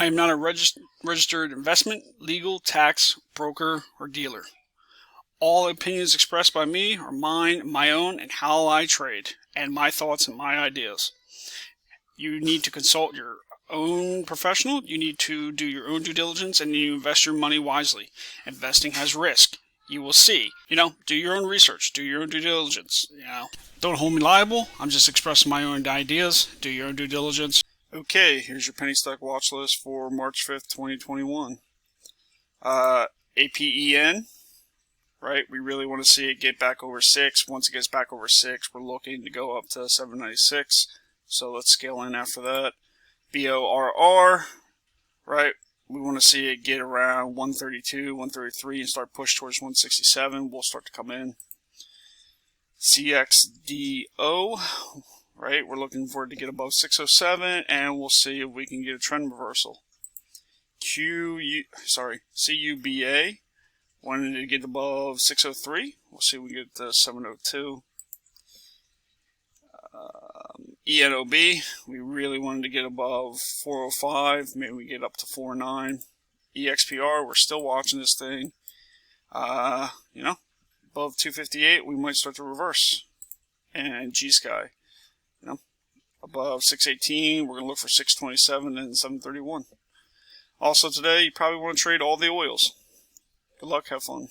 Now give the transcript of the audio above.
I am not a registered investment, legal, tax, broker, or dealer. All opinions expressed by me are mine, my own, and how I trade, and my thoughts and my ideas. You need to consult your own professional, you need to do your own due diligence, and you invest your money wisely. Investing has risk. You will see. Do your own research, do your own due diligence. Don't hold me liable. I'm just expressing my own ideas. Do your own due diligence. Okay, here's your penny stock watch list for March 5th, 2021. APEN, right? We really want to see it get back over 6. Once it gets back over 6, we're looking to go up to 796. So let's scale in after that. BORR, right? We want to see it get around 132, 133 and start push towards 167. We'll start to come in. CXDO, right? We're looking for it to get above 607 and we'll see if we can get a trend reversal. CUBA, wanted to get above 603. We'll see if we can get to 702. ENOB, we really wanted to get above 405, maybe we get up to 409. EXPR, we're still watching this thing. Above 258, we might start to reverse. And GSKY, above 618, we're going to look for 627 and 731. Also today, you probably want to trade all the oils. Good luck, have fun.